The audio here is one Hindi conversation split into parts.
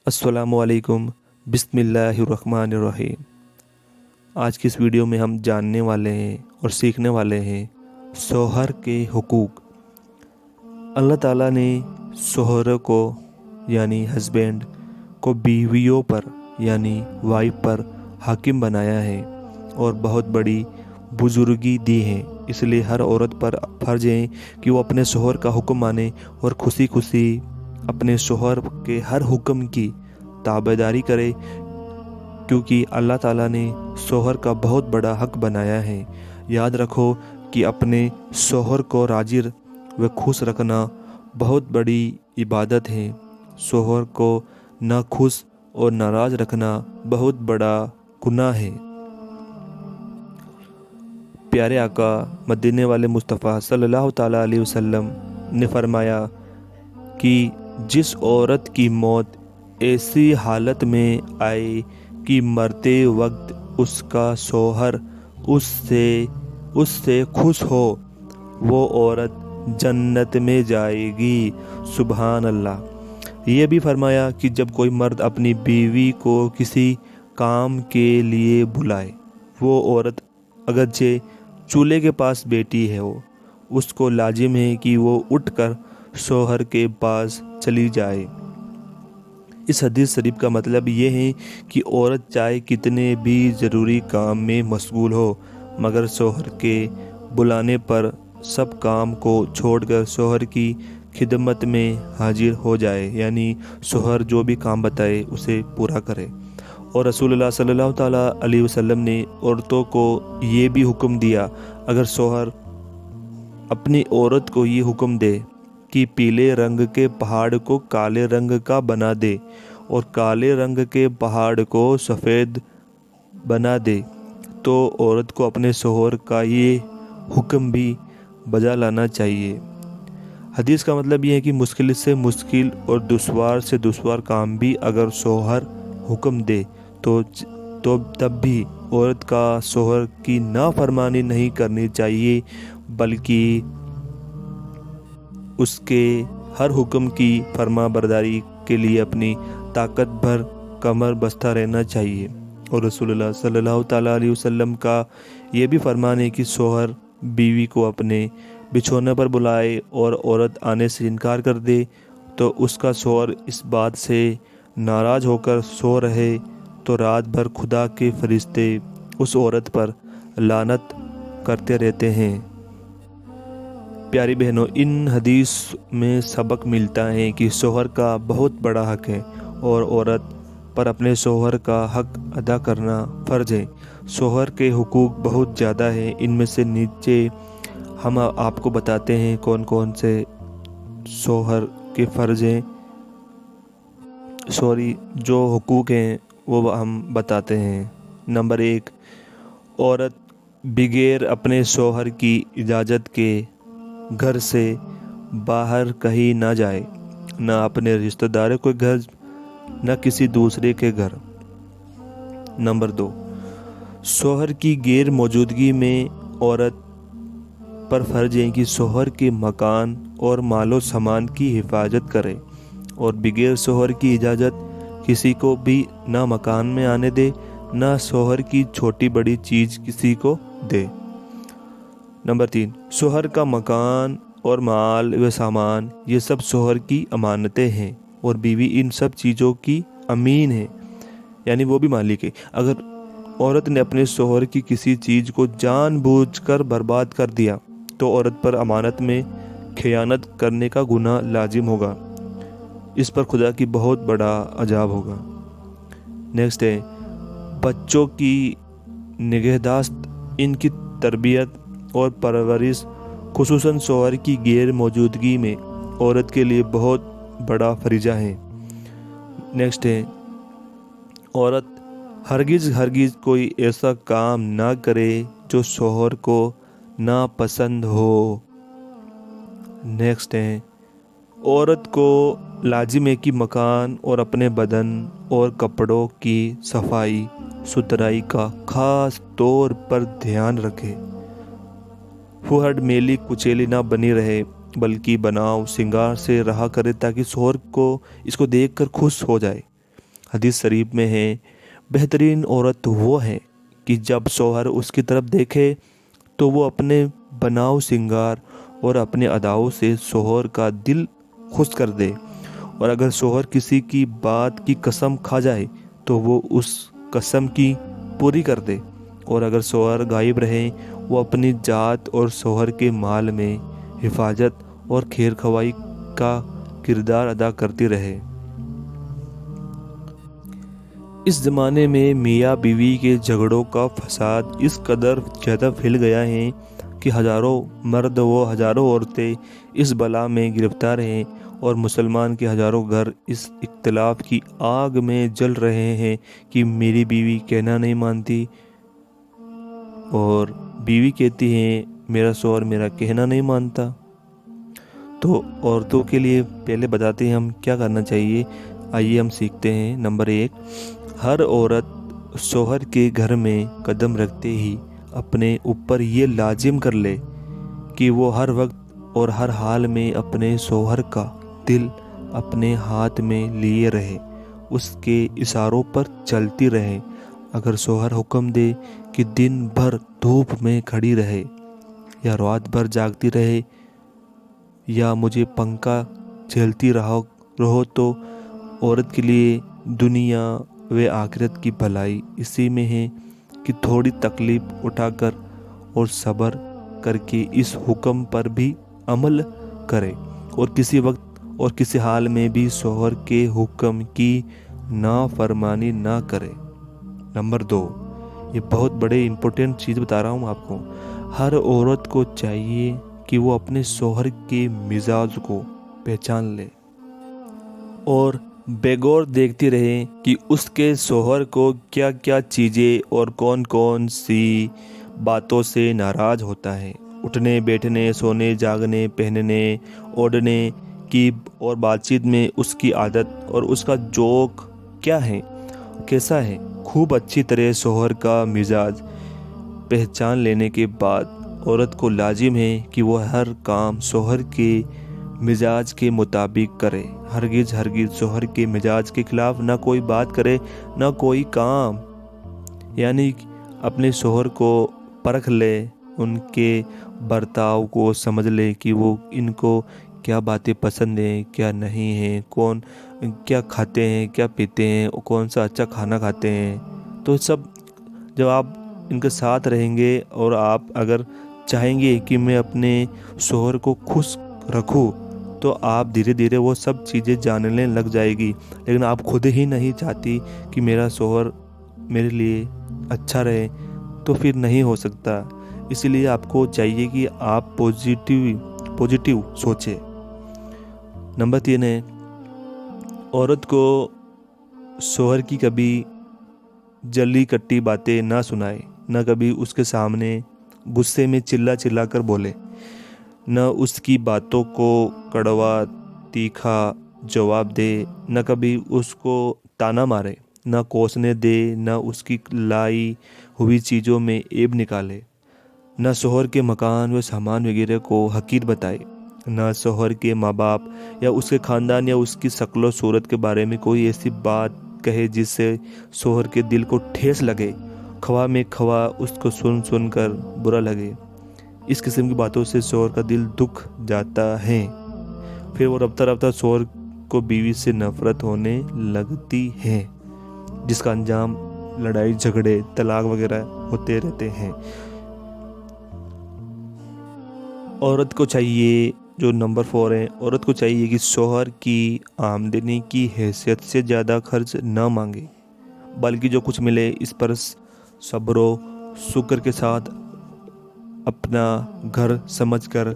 अस्सलामुअलैकुम बिस्मिल्लाहिर्रहमानिर्रहीम। आज की इस वीडियो में हम जानने वाले हैं और सीखने वाले हैं शौहर के हुकूक। अल्लाह ताला ने शौहर को यानी हस्बैंड को बीवियों पर यानी वाइफ पर हाकिम बनाया है और बहुत बड़ी बुजुर्गी दी है। इसलिए हर औरत पर फ़र्ज है कि वो अपने शौहर का हुक्म माने और खुशी खुशी अपने शौहर के हर हुक्म की ताबेदारी करे, क्योंकि अल्लाह ताला ने शौहर का बहुत बड़ा हक बनाया है। याद रखो कि अपने शौहर को राजी व खुश रखना बहुत बड़ी इबादत है। शौहर को ना खुश और नाराज़ रखना बहुत बड़ा गुनाह है। प्यारे आका मदीने वाले मुस्तफ़ा सल्लल्लाहु ताला अलैहि वसल्लम ने फरमाया कि जिस औरत की मौत ऐसी हालत में आए कि मरते वक्त उसका शौहर उससे खुश हो, वो औरत जन्नत में जाएगी। सुभान अल्लाह। ये भी फरमाया कि जब कोई मर्द अपनी बीवी को किसी काम के लिए बुलाए, वो औरत अगरचे चूल्हे के पास बैठी है हो, उसको लाजिम है कि वो उठकर शौहर के पास चली जाए। इस हदीस शरीफ का मतलब ये है कि औरत चाहे कितने भी ज़रूरी काम में मशगूल हो, मगर शौहर के बुलाने पर सब काम को छोड़कर शौहर की खिदमत में हाजिर हो जाए, यानी शौहर जो भी काम बताए उसे पूरा करे। और रसूलुल्लाह सल्लल्लाहु ताला अलैहि वसल्लम ने औरतों को ये भी हुक्म दिया, अगर शौहर अपनी औरत को ये हुक्म दे कि पीले रंग के पहाड़ को काले रंग का बना दे और काले रंग के पहाड़ को सफ़ेद बना दे, तो औरत को अपने शौहर का ये हुक्म भी बजा लाना चाहिए। हदीस का मतलब ये है कि मुश्किल से मुश्किल और दुश्वार से दुश्वार काम भी अगर शौहर हुक्म दे तो तब भी औरत का शौहर की नाफरमानी नहीं करनी चाहिए, बल्कि उसके हर हुक्म की फरमाबरदारी के लिए अपनी ताकत भर कमर बस्ता रहना चाहिए। और रसूलुल्लाह सल्लल्लाहु ताला अलैहि वसल्लम का ये भी फरमान है कि शौहर बीवी को अपने बिछौने पर बुलाए और औरत आने से इनकार कर दे तो उसका शौहर इस बात से नाराज़ होकर सो रहे तो रात भर खुदा के फरिश्ते उस औरत पर लानत करते रहते हैं। प्यारी बहनों, इन हदीस में सबक मिलता है कि शौहर का बहुत बड़ा हक है और औरत पर अपने शौहर का हक अदा करना फ़र्ज है। शौहर के हुकूक बहुत ज़्यादा हैं, इनमें से नीचे हम आपको बताते हैं कौन कौन से शौहर के फ़र्ज हैं, जो हुकूक हैं वो हम बताते हैं। नंबर 1, औरत बगैर अपने शौहर की इजाज़त के घर से बाहर कहीं ना जाए, ना अपने रिश्तेदारों के घर, न किसी दूसरे के घर। नंबर 2, शौहर की गैर मौजूदगी में औरत पर फ़र्ज है कि शौहर के मकान और मालो सामान की हिफाजत करे और बगैर शौहर की इजाज़त किसी को भी ना मकान में आने दे, ना शौहर की छोटी बड़ी चीज़ किसी को दे। नंबर 3, शौहर का मकान और माल व सामान ये सब शौहर की अमानतें हैं और बीवी इन सब चीज़ों की अमीन है, यानी वो भी मालिक है। अगर औरत ने अपने शौहर की किसी चीज़ को जानबूझकर बर्बाद कर दिया तो औरत पर अमानत में खयानत करने का गुनाह लाजिम होगा। इस पर खुदा की बहुत बड़ा अजाब होगा। नेक्स्ट है बच्चों की निगहदाश्त, इनकी तरबियत और परवरिश खुसूसन शौहर की गैर मौजूदगी में औरत के लिए बहुत बड़ा फरीजा है। नेक्स्ट है औरत हरगिज़ कोई ऐसा काम ना करे जो शौहर को ना पसंद हो। नेक्स्ट है औरत को लाजिम है कि मकान और अपने बदन और कपड़ों की सफाई सुथराई का ख़ास तौर पर ध्यान रखे। फुहड़ मेली कुचेली ना बनी रहे, बल्कि बनाव सिंगार से रहा करे ताकि शौहर को इसको देखकर खुश हो जाए। हदीस शरीफ में है, बेहतरीन औरत वो है कि जब शौहर उसकी तरफ देखे तो वो अपने बनाव सिंगार और अपने अदाओं से शौहर का दिल खुश कर दे। और अगर शौहर किसी की बात की कसम खा जाए तो वो उस कसम की पूरी कर दे। और अगर शौहर गायब रहे वो अपनी जात और शौहर के माल में हिफाजत और खैर खवाई का किरदार अदा करती रहे। इस ज़माने में मियाँ बीवी के झगड़ों का फसाद इस कदर ज़्यादा फैल गया है कि हज़ारों मर्द व हज़ारों औरतें इस बला में गिरफ्तार हैं और मुसलमान के हज़ारों घर इस इख्तिलाफ की आग में जल रहे हैं कि मेरी बीवी कहना नहीं मानती और बीवी कहती है मेरा शौहर मेरा कहना नहीं मानता। तो औरतों के लिए पहले बताते हैं हम क्या करना चाहिए। आइए हम सीखते हैं। नंबर 1, हर औरत शौहर के घर में कदम रखते ही अपने ऊपर ये लाजिम कर ले कि वो हर वक्त और हर हाल में अपने शौहर का दिल अपने हाथ में लिए रहे, उसके इशारों पर चलती रहे। अगर शौहर हुक्म दे कि दिन भर धूप में खड़ी रहे या रात भर जागती रहे या मुझे पंखा झेलती रहो तो औरत के लिए दुनिया व आखिरत की भलाई इसी में है कि थोड़ी तकलीफ उठाकर और सब्र करके इस हुक्म पर भी अमल करे और किसी वक्त और किसी हाल में भी शौहर के हुक्म की नाफरमानी ना करे। नंबर 2, ये बहुत बड़े इम्पोर्टेंट चीज़ बता रहा हूँ आपको। हर औरत को चाहिए कि वो अपने शौहर के मिजाज को पहचान ले और बेगौर देखती रहे कि उसके शौहर को क्या क्या चीज़ें और कौन कौन सी बातों से नाराज़ होता है। उठने बैठने सोने जागने पहनने ओढ़ने की और बातचीत में उसकी आदत और उसका जोक क्या है कैसा है। खूब अच्छी तरह शौहर का मिजाज पहचान लेने के बाद औरत को लाजिम है कि वह हर काम शौहर के मिजाज के मुताबिक करे। हरगिज शौहर के मिजाज के खिलाफ ना कोई बात करे ना कोई काम। यानी अपने शौहर को परख ले, उनके बर्ताव को समझ ले कि वो इनको क्या बातें पसंद हैं क्या नहीं हैं, कौन क्या खाते हैं क्या पीते हैं, कौन सा अच्छा खाना खाते हैं। तो सब जब आप इनके साथ रहेंगे और आप अगर चाहेंगे कि मैं अपने शौहर को खुश रखूं तो आप धीरे धीरे वो सब चीज़ें जानने लग जाएगी। लेकिन आप खुद ही नहीं चाहती कि मेरा शौहर मेरे लिए अच्छा रहे तो फिर नहीं हो सकता। इसलिए आपको चाहिए कि आप पॉजिटिव सोचें। नंबर 3 है, औरत को शौहर की कभी जली कट्टी बातें ना सुनाए, ना कभी उसके सामने गुस्से में चिल्ला कर बोले, न उसकी बातों को कड़वा तीखा जवाब दे, न कभी उसको ताना मारे, न कोसने दे, न उसकी लाई हुई चीज़ों में ऐब निकाले, न शौहर के मकान व सामान वगैरह को हकीर बताए, न शौहर के माँ बाप या उसके ख़ानदान या उसकी शक्ल सूरत के बारे में कोई ऐसी बात कहे जिससे शौहर के दिल को ठेस लगे, ख्वाह में ख्वाह उसको सुन कर बुरा लगे। इस किस्म की बातों से शौहर का दिल दुख जाता है। फिर वो रफ्ता शौहर को बीवी से नफरत होने लगती है, जिसका अंजाम लड़ाई झगड़े तलाक वगैरह होते रहते हैं। औरत को चाहिए, जो नंबर 4 है, औरत को चाहिए कि शौहर की आमदनी की हैसियत से ज़्यादा खर्च न मांगे, बल्कि जो कुछ मिले इस पर सब्र शुक्र के साथ अपना घर समझकर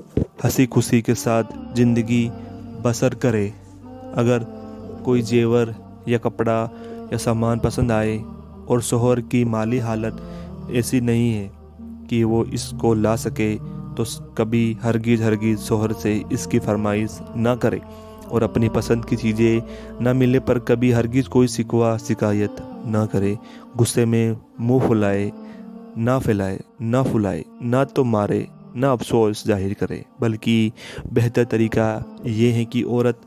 हंसी खुशी के साथ ज़िंदगी बसर करे। अगर कोई जेवर या कपड़ा या सामान पसंद आए और शौहर की माली हालत ऐसी नहीं है कि वो इसको ला सके तो कभी हरगिज शौहर से इसकी फरमाइश ना करे और अपनी पसंद की चीज़ें ना मिलने पर कभी हरगिज कोई शिकवा शिकायत ना करे। गुस्से में मुंह फुलाए ना फैलाए ना फुलाए, ना तो मारे ना अफसोस जाहिर करे, बल्कि बेहतर तरीका ये है कि औरत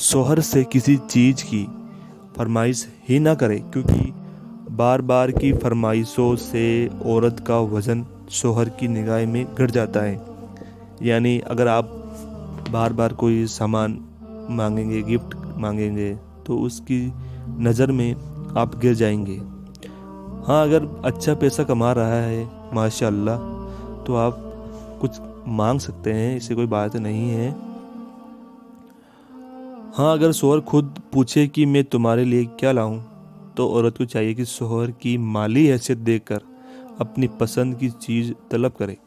शौहर से किसी चीज़ की फरमाइश ही ना करे, क्योंकि बार बार की फरमाइशों से औरत का वज़न शोहर की निगाह में घट जाता है। यानी अगर आप बार बार कोई सामान मांगेंगे, गिफ्ट मांगेंगे, तो उसकी नज़र में आप गिर जाएंगे। हाँ, अगर अच्छा पैसा कमा रहा है माशाल्लाह, तो आप कुछ मांग सकते हैं, इससे कोई बात नहीं है। हाँ, अगर शोहर खुद पूछे कि मैं तुम्हारे लिए क्या लाऊं, तो औरत को चाहिए कि शोहर की माली हैसियत देखकर अपनी पसंद की चीज़ तलब करे।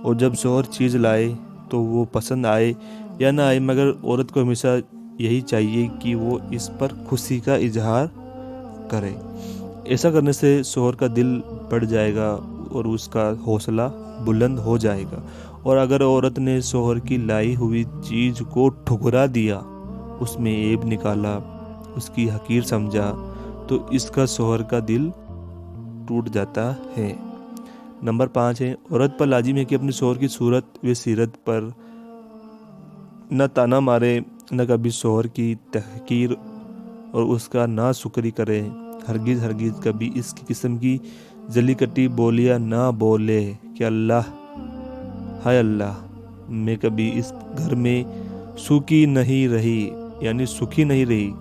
और जब शोहर चीज़ लाए तो वो पसंद आए या ना आए, मगर औरत को हमेशा यही चाहिए कि वो इस पर खुशी का इजहार करे। ऐसा करने से शोहर का दिल बढ़ जाएगा और उसका हौसला बुलंद हो जाएगा। और अगर औरत ने शोहर की लाई हुई चीज़ को ठुकरा दिया, उसमें ऐब निकाला, उसकी हकीर समझा, तो इसका शोहर का दिल टूट जाता है। नंबर 5 है, औरत पर लाजिम है कि अपने शोहर की सूरत व सीरत पर न ताना मारे, न कभी शोहर की तहकीर और उसका ना शुक्री करे। हरगिज़ हरगिज़ कभी इस किस्म की जली कटी बोलियां ना बोले कि अल्लाह, हाय अल्लाह, मैं कभी इस घर में सुखी नहीं रही, यानी सुखी नहीं रही,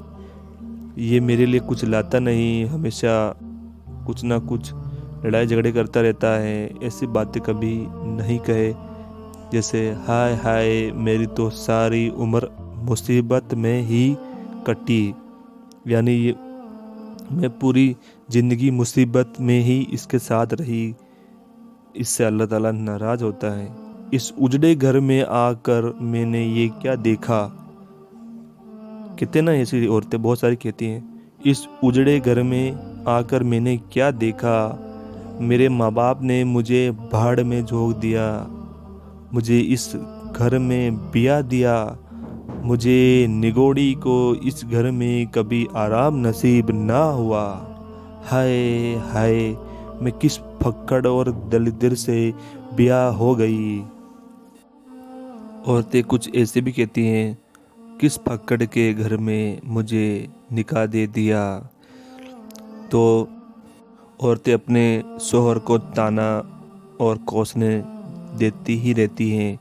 ये मेरे लिए कुछ लाता नहीं, हमेशा कुछ ना कुछ लड़ाई झगड़े करता रहता है। ऐसी बातें कभी नहीं कहे, जैसे हाय हाय मेरी तो सारी उम्र मुसीबत में ही कटी, यानी ये मैं पूरी ज़िंदगी मुसीबत में ही इसके साथ रही। इससे अल्लाह ताला नाराज़ होता है। इस उजड़े घर में आकर मैंने ये क्या देखा, कहते ना ऐसी औरतें बहुत सारी कहती हैं, इस उजड़े घर में आकर मैंने क्या देखा, मेरे माँ बाप ने मुझे भाड़ में झोंक दिया, मुझे इस घर में बिया दिया, मुझे निगोड़ी को इस घर में कभी आराम नसीब ना हुआ। हाय हाय, मैं किस फक्कड़ और दलिद्र से बिया हो गई। औरतें कुछ ऐसे भी कहती हैं, किस फक्कड़ के घर में मुझे निकाह दे दिया। तो औरतें अपने शोहर को ताना और कोसने देती ही रहती हैं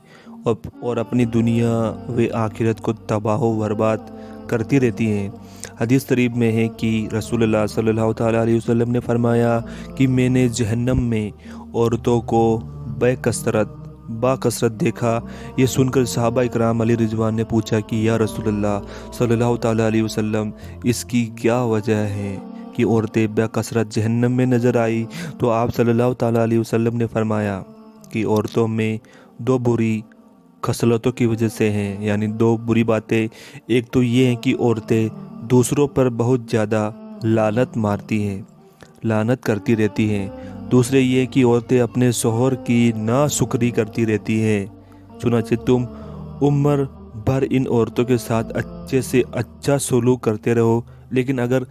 और अपनी दुनिया व आखिरत को तबाह व बर्बाद करती रहती हैं। हदीस शरीफ में है कि रसूलुल्लाह सल्लल्लाहु ताला अलैहि वसल्लम ने फरमाया कि मैंने जहन्नम में औरतों को बाकसरत देखा। ये सुनकर सहाबा इकराम अली रिजवान ने पूछा कि या रसूलुल्लाह सल्लल्लाहु ताला अलैहि वसल्लम, इसकी क्या वजह है कि औरतें बेकसरत जहन्नम में नज़र आई? तो आप सल्लल्लाहु ताला अलैहि वसल्लम ने फरमाया कि औरतों में दो बुरी खसलतों की वजह से हैं, यानी दो बुरी बातें। एक तो ये है कि औरतें दूसरों पर बहुत ज़्यादा लानत करती रहती हैं। दूसरे ये कि औरतें अपने शोहर की नाशुक्री करती रहती हैं। चुनांचे तुम उम्र भर इन औरतों के साथ अच्छे से अच्छा सलूक करते रहो, लेकिन अगर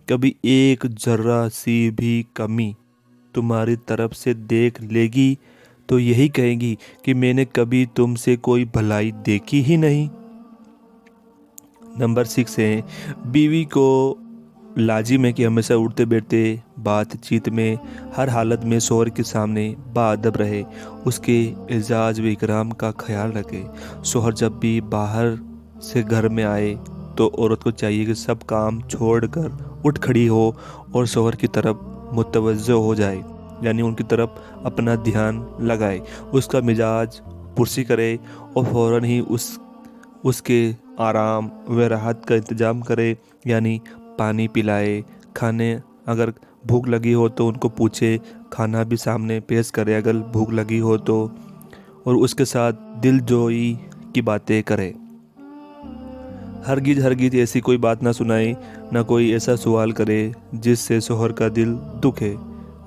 कभी एक जर्रा सी भी कमी तुम्हारी तरफ से देख लेगी तो यही कहेगी कि मैंने कभी तुमसे कोई भलाई देखी ही नहीं। नंबर 6 है, बीवी को लाजिम है कि हमेशा उठते बैठते बातचीत में हर हालत में शोहर के सामने बाअदब रहे, उसके एजाज व इकराम का ख्याल रखे। शोहर जब भी बाहर से घर में आए तो औरत को चाहिए कि सब काम छोड़कर उठ खड़ी हो और शोहर की तरफ मुतवज्जो हो जाए, यानी उनकी तरफ अपना ध्यान लगाए, उसका मिजाज पुरसी करे और फ़ौरन ही उसके आराम व राहत का इंतज़ाम करे, यानी पानी पिलाए, खाने, अगर भूख लगी हो तो उनको पूछे, खाना भी सामने पेश करे अगर भूख लगी हो तो, और उसके साथ दिलजोई की बातें करे। हरगिज़ ऐसी कोई बात ना सुनाए, ना कोई ऐसा सवाल करे जिससे शोहर का दिल दुखे,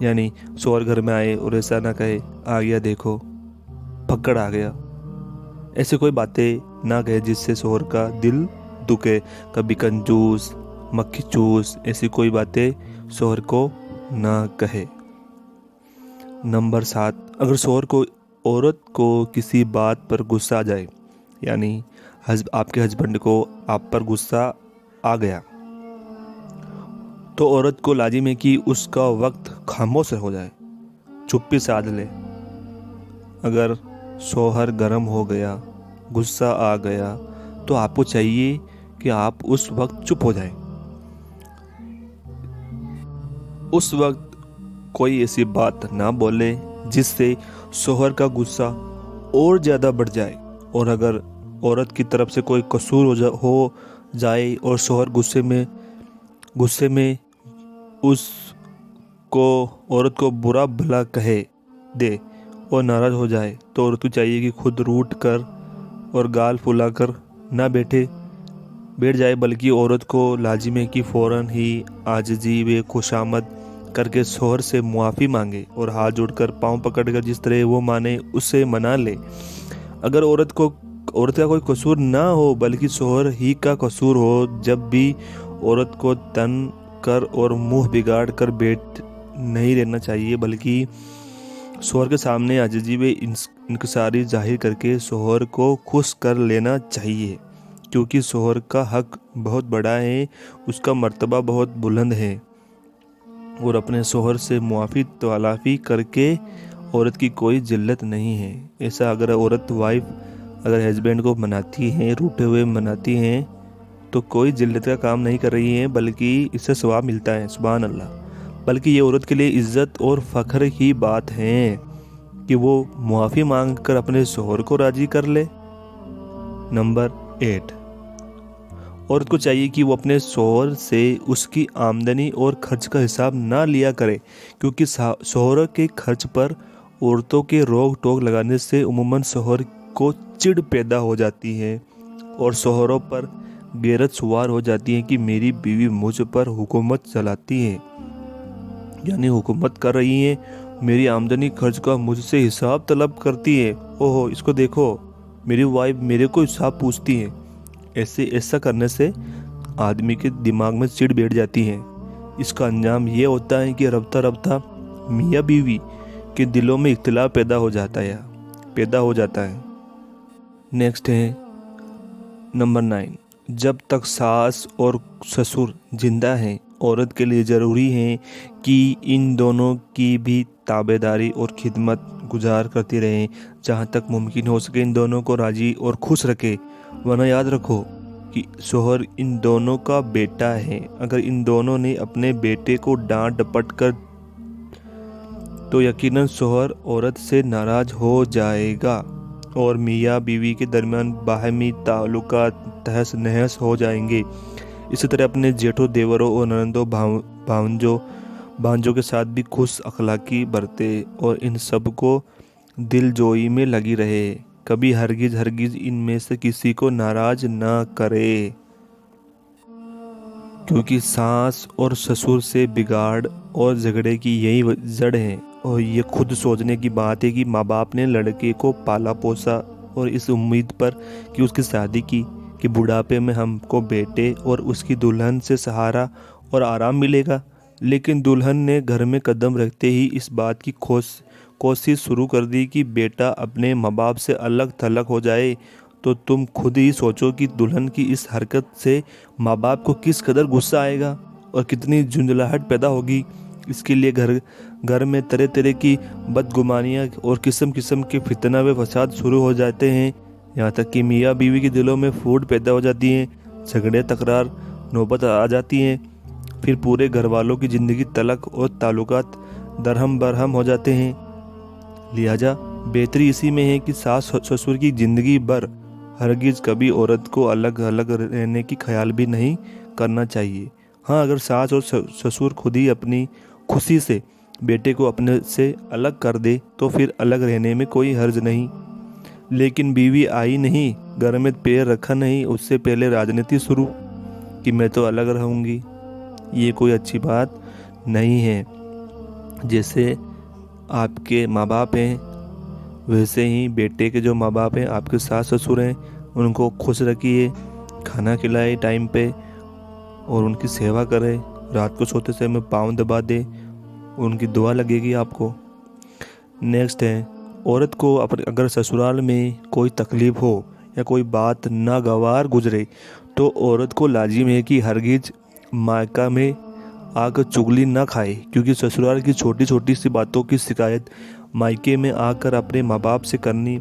यानी शोहर घर में आए और ऐसा ना कहे आ गया देखो फक्कड़ आ गया। ऐसे कोई बातें ना कहे जिससे शोहर का दिल दुखे। कभी कंजूस, मक्खी चूस, ऐसी कोई बातें शोहर को ना कहे। नंबर 7, अगर शोहर को औरत को किसी बात पर गुस्सा आ जाए, यानी आपके हस्बैंड को आप पर गुस्सा आ गया तो औरत को लाजिम है कि उसका वक्त खामोश हो जाए, चुप्पी साध ले। अगर शौहर गर्म हो गया, गुस्सा आ गया, तो आपको चाहिए कि आप उस वक्त चुप हो जाए। उस वक्त कोई ऐसी बात ना बोले जिससे शौहर का गुस्सा और ज़्यादा बढ़ जाए। और अगर औरत की तरफ से कोई कसूर हो जाए और शौहर गुस्से में औरत को बुरा भला कहे दे और नाराज़ हो जाए, तो औरत को चाहिए कि खुद रूठ कर और गाल फुलाकर ना बैठ जाए, बल्कि औरत को लाजिम है कि फ़ौरन ही आजिज़ी व खुशामद करके शौहर से मुआफ़ी मांगे और हाथ जोड़कर पाँव पकड़कर जिस तरह वो माने उससे मना ले। अगर औरत का कोई कसूर ना हो बल्कि शौहर ही का कसूर हो, जब भी औरत को तन कर और मुंह बिगाड़ कर बैठ नहीं रहना चाहिए, बल्कि शौहर के सामने आजिज़ी व इंकिसारी जाहिर करके शौहर को खुश कर लेना चाहिए, क्योंकि शौहर का हक बहुत बड़ा है, उसका मर्तबा बहुत बुलंद है। और अपने शौहर से मुआफ़ी तलाफ़ी करके औरत की कोई जिल्लत नहीं है। ऐसा अगर अगर हस्बैंड को मनाती है, रूठे हुए मनाती हैं, तो कोई जिल्लत का काम नहीं कर रही है, बल्कि इससे सवाब मिलता है। सुभान अल्लाह। बल्कि ये औरत के लिए इज़्ज़त और फ़ख्र की बात है कि वो मुआफ़ी मांग कर अपने शौहर को राज़ी कर ले। नंबर 8, औरत को चाहिए कि वो अपने शौहर से उसकी आमदनी और खर्च का हिसाब ना लिया करे, क्योंकि शौहर के खर्च पर औरतों के रोक टोक लगाने से उम्मन शौहर को चिढ़ पैदा हो जाती है और शौहरों पर गैरत सवार हो जाती है कि मेरी बीवी मुझ पर हुकूमत चलाती है, यानी हुकूमत कर रही है, मेरी आमदनी खर्च का मुझसे हिसाब तलब करती है। ओहो, इसको देखो, मेरी वाइफ मेरे को हिसाब पूछती है। ऐसा करने से आदमी के दिमाग में चिढ़ बैठ जाती है। इसका अंजाम ये होता है कि रफ्ता रफ्ता मियाँ बीवी के दिलों में इख्तिलाफ पैदा हो जाता है। नेक्स्ट है नंबर 9, जब तक सास और ससुर जिंदा हैं, औरत के लिए ज़रूरी है कि इन दोनों की भी ताबेदारी और खिदमत गुजार करती रहें, जहाँ तक मुमकिन हो सके इन दोनों को राज़ी और खुश रखे। वरना याद रखो कि शौहर इन दोनों का बेटा है। अगर इन दोनों ने अपने बेटे को डांट डपट कर तो यकीनन शौहर औरत से नाराज़ हो जाएगा और मियाँ बीवी के दरमियान बाहमी ताल्लुकात तहस नहस हो जाएंगे। इसी तरह अपने जेठों देवरों और ननंदों भांजों के साथ भी खुश अखलाकी बरते और इन सब को दिलजोई में लगी रहे। कभी हरगिज इनमें से किसी को नाराज ना करे, क्योंकि सास और ससुर से बिगाड़ और झगड़े की यही जड़ है। और ये खुद सोचने की बात है कि माँ बाप ने लड़के को पाला पोसा और इस उम्मीद पर कि उसकी शादी की कि बुढ़ापे में हमको बेटे और उसकी दुल्हन से सहारा और आराम मिलेगा। लेकिन दुल्हन ने घर में कदम रखते ही इस बात की कोशिश शुरू कर दी कि बेटा अपने माँ बाप से अलग थलग हो जाए। तो तुम खुद ही सोचो कि दुल्हन की इस हरकत से माँ बाप को किस कदर गुस्सा आएगा और कितनी झुंझलाहट पैदा होगी। इसके लिए घर में तरह तरह की बदगुमानियाँ और किस्म किस्म के फितना व फसाद शुरू हो जाते हैं। यहाँ तक कि मियाँ बीवी के दिलों में फूट पैदा हो जाती है, झगड़े तकरार नौबत आ जाती हैं। फिर पूरे घर वालों की ज़िंदगी तलक और ताल्लुकात दरहम बरहम हो जाते हैं। लिहाजा बेहतरी इसी में है कि सास ससुर की ज़िंदगी भर हरगिज़ कभी औरत को अलग अलग रहने की ख्याल भी नहीं करना चाहिए। हाँ, अगर सास और ससुर खुद ही अपनी खुशी से बेटे को अपने से अलग कर दे तो फिर अलग रहने में कोई हर्ज नहीं। लेकिन बीवी आई नहीं, घर में पैर रखा नहीं, उससे पहले राजनीति शुरू कि मैं तो अलग रहूँगी, ये कोई अच्छी बात नहीं है। जैसे आपके माँ बाप हैं वैसे ही बेटे के जो माँ बाप हैं, आपके सास ससुर हैं, उनको खुश रखिए, खाना खिलाए टाइम पे और उनकी सेवा करें। रात को सोते समय पाँव दबा दे, उनकी दुआ लगेगी आपको। नेक्स्ट है, औरत को अगर ससुराल में कोई तकलीफ़ हो या कोई बात नागवार गुजरे तो औरत को लाजिम है कि हरगिज़ मायका में आकर चुगली ना खाए, क्योंकि ससुराल की छोटी छोटी सी बातों की शिकायत मायके में आकर अपने माँ बाप से करनी,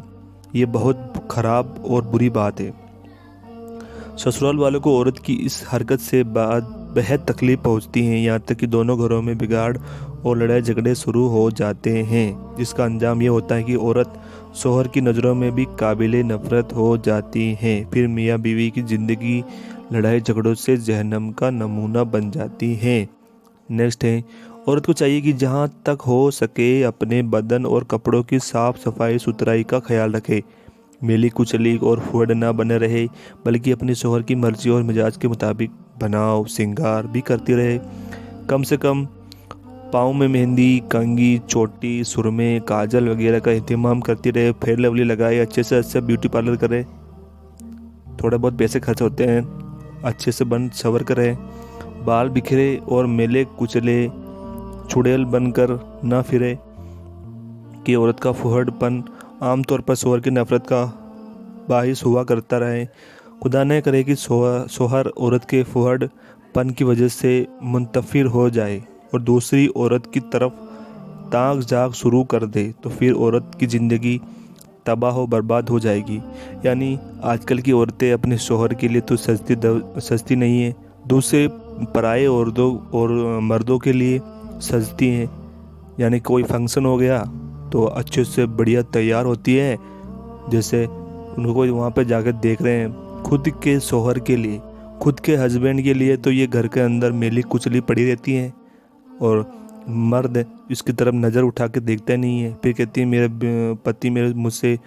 ये बहुत खराब और बुरी बात है। ससुराल वालों को औरत की इस हरकत से बाद बेहद तकलीफ पहुंचती है, यहाँ तक कि दोनों घरों में बिगाड़ और लड़ाई झगड़े शुरू हो जाते हैं, जिसका अंजाम ये होता है कि औरत शोहर की नज़रों में भी काबिले नफरत हो जाती है। फिर मियाँ बीवी की ज़िंदगी लड़ाई झगड़ों से जहन्नम का नमूना बन जाती है। नेक्स्ट है, औरत को चाहिए कि जहाँ तक हो सके अपने बदन और कपड़ों की साफ सफाई सुथराई का ख्याल रखे। मेली कुचली और फुहड़ ना बने रहे, बल्कि अपने शोहर की मर्जी और मिजाज के मुताबिक बनाव श्रृंगार भी करती रहे। कम से कम पाँव में मेहंदी, कंघी, चोटी, सुरमे, काजल वगैरह का एहतमाम करती रहे। फेयर लवली लगाए, अच्छे से अच्छा ब्यूटी पार्लर करे। थोड़े बहुत पैसे खर्च होते हैं, अच्छे से बन सवर करे। बाल बिखरे और मेले कुचले चुड़ैल बनकर ना फिरे कि औरत का फुहड़पन आमतौर पर शोहर की नफरत का बाहिस हुआ करता रहे। खुदा न करे कि शोहर औरत के फुहड़पन की वजह से मुंतफिर हो जाए और दूसरी औरत की तरफ ताक झाक शुरू कर दे, तो फिर औरत की ज़िंदगी तबाह व बर्बाद हो जाएगी। यानी आजकल की औरतें अपने शोहर के लिए तो सजती नहीं है, दूसरे पराये औरतों और मर्दों के लिए सजती हैं। यानी कोई फंक्शन हो गया तो अच्छे से बढ़िया तैयार होती है, जैसे उनको वहाँ पे जाकर देख रहे हैं। खुद के शोहर के लिए, खुद के हस्बैंड के लिए तो ये घर के अंदर मेली कुचली पड़ी रहती हैं, और मर्द इसकी तरफ नज़र उठा के देखता नहीं है। फिर कहती है मेरे पति मेरे मुझसे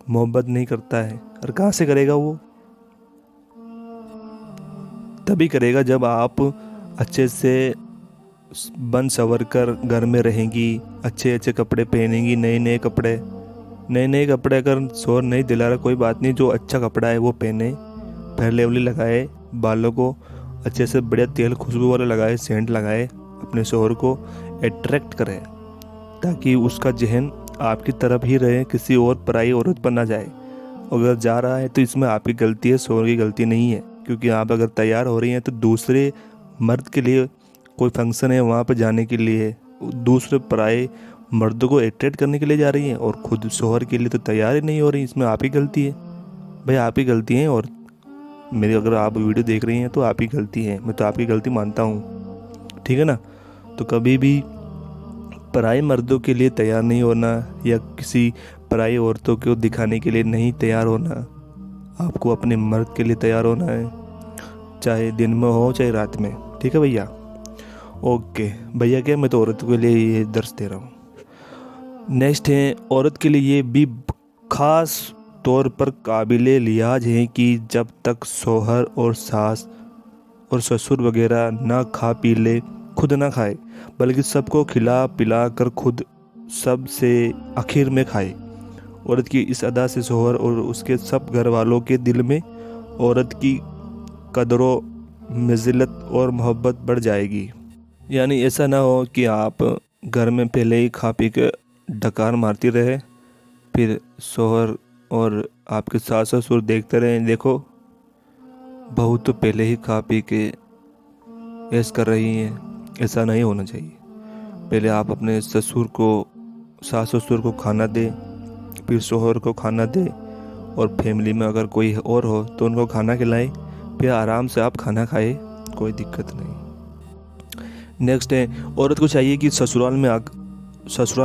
मोहब्बत नहीं करता है। और कहाँ से करेगा वो? तभी करेगा जब आप अच्छे से बन सवर कर घर में रहेंगी, अच्छे अच्छे कपड़े पहनेंगी, नए नए कपड़े अगर शोहर नहीं दिला रहा कोई बात नहीं, जो अच्छा कपड़ा है वो पहने, फेयर लवली लगाए, बालों को अच्छे से बढ़िया तेल खुशबू वाला लगाए, सेंट लगाए, अपने शोहर को अट्रैक्ट करे, ताकि उसका जहन आपकी तरफ ही रहे, किसी और पराई औरत पर ना जाए। अगर जा रहा है तो इसमें आपकी गलती है, शोहर की गलती नहीं है, क्योंकि आप अगर तैयार हो रही हैं तो दूसरे मर्द के लिए कोई फंक्शन है वहाँ पर जाने के लिए, दूसरे पराए मर्दों को अट्रैक्ट करने के लिए जा रही हैं, और खुद शोहर के लिए तो तैयार ही नहीं हो रही। इसमें आप ही गलती है भाई, आप ही गलती है। और मेरी अगर आप वीडियो देख रही हैं तो आप ही गलती है, मैं तो आपकी गलती मानता हूँ, ठीक है ना। तो कभी भी पराए मर्दों के लिए तैयार नहीं होना, या किसी पराई औरतों को दिखाने के लिए नहीं तैयार होना। आपको अपने मर्द के लिए तैयार होना है, चाहे दिन में हो चाहे रात में, ठीक है भैया। ओके भैया, क्या मैं तो औरत के लिए ये दर्श दे रहा हूँ। नेक्स्ट है, औरत के लिए ये भी खास तौर पर काबिले लिहाज है कि जब तक शोहर और सास और ससुर वगैरह ना खा पी ले, खुद ना खाए, बल्कि सबको खिला पिला कर खुद सबसे आखिर में खाए। औरत की इस अदा से शोहर और उसके सब घर वालों के दिल में औरत की कदरों मंजिलत और मोहब्बत बढ़ जाएगी। यानी ऐसा ना हो कि आप घर में पहले ही खा पी के डकार मारती रहे, फिर शोहर और आपके सास ससुर देखते रहें, देखो बहू तो पहले ही खा पी के ऐश कर रही हैं। ऐसा नहीं होना चाहिए। पहले आप अपने ससुर को, सास ससुर को खाना दे, फिर शोहर को खाना दे, और फैमिली में अगर कोई और हो तो उनको खाना खिलाएं, फिर आराम से आप खाना खाए, कोई दिक्कत नहीं। नेक्स्ट है, औरत को चाहिए कि ससुराल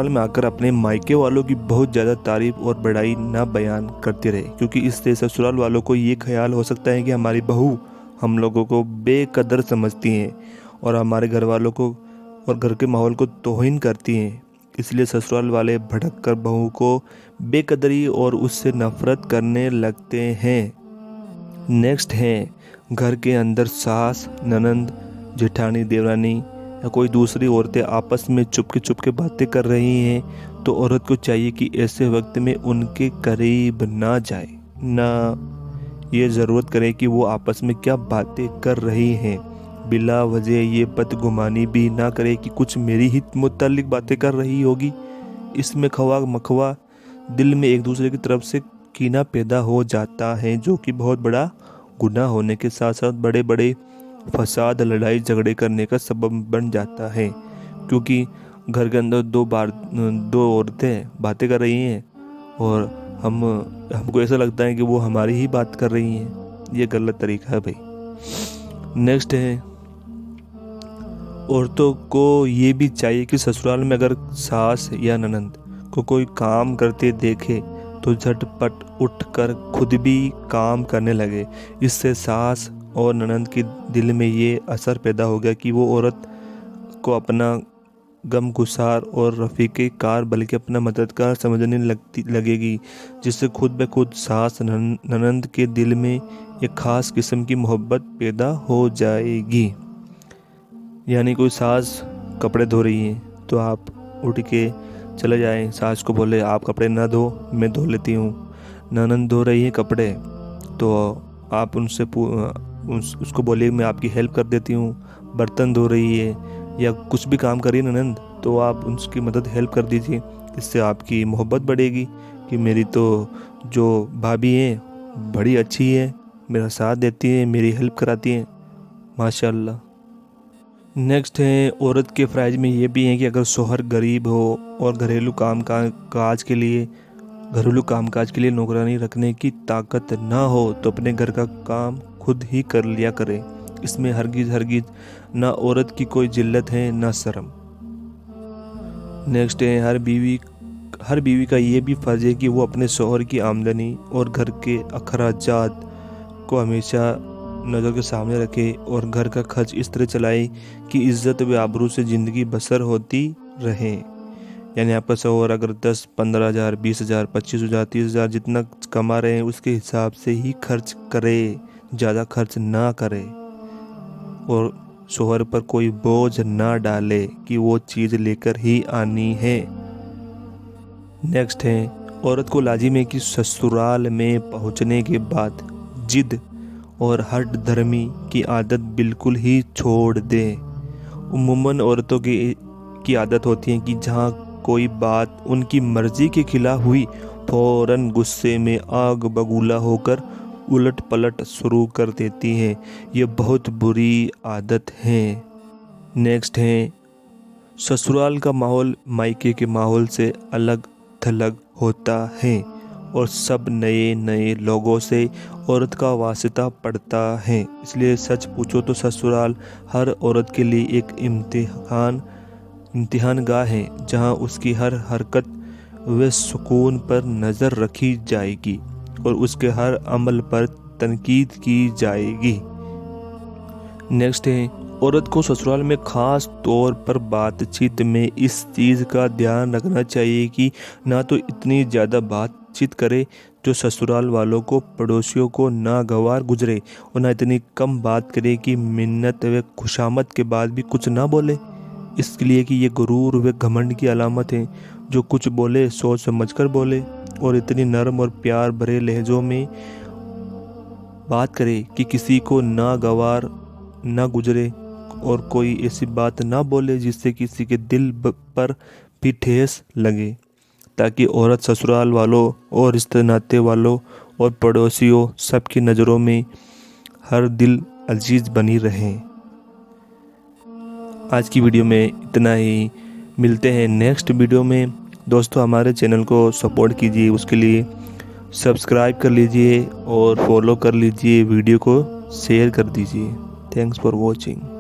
में आकर अपने मायके वालों की बहुत ज़्यादा तारीफ और बड़ाई ना बयान करती रहे, क्योंकि इससे ससुराल वालों को ये ख्याल हो सकता है कि हमारी बहू हम लोगों को बेकदर समझती हैं और हमारे घर वालों को और घर के माहौल को तौहीन करती हैं। इसलिए ससुराल वाले भड़क कर बहू को बेकदरी और उससे नफरत करने लगते हैं। नेक्स्ट है, घर के अंदर सास, ननंद, जेठानी, देवरानी या कोई दूसरी औरतें आपस में चुपके बातें कर रही हैं, तो औरत को चाहिए कि ऐसे वक्त में उनके करीब ना जाए, ना ये ज़रूरत करे कि वो आपस में क्या बातें कर रही हैं। बिला वजह ये बदगुमानी भी ना करे कि कुछ मेरी ही मुतालिक बातें कर रही होगी। इसमें खवा मखवा दिल में एक दूसरे की तरफ से कीना पैदा हो जाता है, जो कि बहुत बड़ा गुनाह होने के साथ साथ बड़े बड़े फसाद, लड़ाई झगड़े करने का सबब बन जाता है, क्योंकि घर के अंदर दो औरतें बातें कर रही हैं और हमको ऐसा लगता है कि वो हमारी ही बात कर रही हैं। ये गलत तरीका है भाई। नेक्स्ट है, औरतों को ये भी चाहिए कि ससुराल में अगर सास या ननंद को कोई काम करते देखे तो झटपट उठकर खुद भी काम करने लगे। इससे सास और ननंद के दिल में ये असर पैदा हो गया कि वो औरत को अपना गमगुसार और रफ़ीक़े कार बल्कि अपना मददगार समझने लगेगी, जिससे खुद ब खुद सास ननंद के दिल में एक ख़ास किस्म की मोहब्बत पैदा हो जाएगी। यानी कोई सास कपड़े धो रही है तो आप उठ के चले जाएं, सास को बोले आप कपड़े ना धो, मैं धो लेती हूँ। ननंद धो रही है कपड़े तो आप उनसे उसको बोलिए मैं आपकी हेल्प कर देती हूँ। बर्तन धो रही है या कुछ भी काम करिए ननंद तो आप उसकी मदद हेल्प कर दीजिए। इससे आपकी मोहब्बत बढ़ेगी कि मेरी तो जो भाभी है बड़ी अच्छी है, मेरा साथ देती है, मेरी हेल्प कराती है, माशाल्लाह। नेक्स्ट है, औरत के फ़राइज़ में ये भी है कि अगर शौहर गरीब हो और घरेलू कामकाज के लिए नौकरानी रखने की ताकत ना हो तो अपने घर का काम खुद ही कर लिया करे। इसमें हरगिज़ ना औरत की कोई जिल्लत है ना शर्म। नेक्स्ट है, हर बीवी का ये भी फ़र्ज़ है कि वो अपने शौहर की आमदनी और घर के अखराजात को हमेशा नज़र के सामने रखे और घर का खर्च इस तरह चलाए कि इज़्ज़त व आबरू से ज़िंदगी बसर होती रहे। यानी आपका शौहर अगर 10, 15 हज़ार, 20 हज़ार, 25 हज़ार, 30 हज़ार जितना कमा रहे हैं उसके हिसाब से ही खर्च करे, ज़्यादा खर्च ना करे और शौहर पर कोई बोझ ना डाले कि वो चीज़ लेकर ही आनी है। नेक्स्ट है, औरत को लाजिम है कि ससुराल में पहुंचने के बाद जिद और हठ धर्मी की आदत बिल्कुल ही छोड़ दे। उम्मूमन औरतों की आदत होती है कि जहाँ कोई बात उनकी मर्ज़ी के खिलाफ हुई फ़ौरन गुस्से में आग बबूला होकर उलट पलट शुरू कर देती हैं। ये बहुत बुरी आदत है। नेक्स्ट है, ससुराल का माहौल मायके के माहौल से अलग थलग होता है और सब नए लोगों से औरत का वास्ता पड़ता है। इसलिए सच पूछो तो ससुराल हर औरत के लिए एक इम्तिहान गाह है जहां उसकी हर हरकत व सुकून पर नज़र रखी जाएगी और उसके हर अमल पर तनकीद की जाएगी। नेक्स्ट है, औरत को ससुराल में ख़ास तौर पर बातचीत में इस चीज़ का ध्यान रखना चाहिए कि ना तो इतनी ज़्यादा बातचीत करे जो ससुराल वालों को पड़ोसियों को नागवार गुजरे और ना इतनी कम बात करे कि मिन्नत व खुशामद के बाद भी कुछ ना बोले, इसलिए कि ये गुरूर व घमंड की अलामत है। जो कुछ बोले सोच समझकर बोले और इतनी नरम और प्यार भरे लहजों में बात करे कि किसी को नागवार ना गुजरे और कोई ऐसी बात ना बोले जिससे किसी के दिल पर भी ठेस लगे, ताकि औरत ससुराल वालों और रिश्ते नाते वालों और पड़ोसियों सबकी नज़रों में हर दिल अजीज बनी रहे। आज की वीडियो में इतना ही, मिलते हैं नेक्स्ट वीडियो में। दोस्तों हमारे चैनल को सपोर्ट कीजिए, उसके लिए सब्सक्राइब कर लीजिए और फॉलो कर लीजिए, वीडियो को शेयर कर दीजिए। Thanks for watching.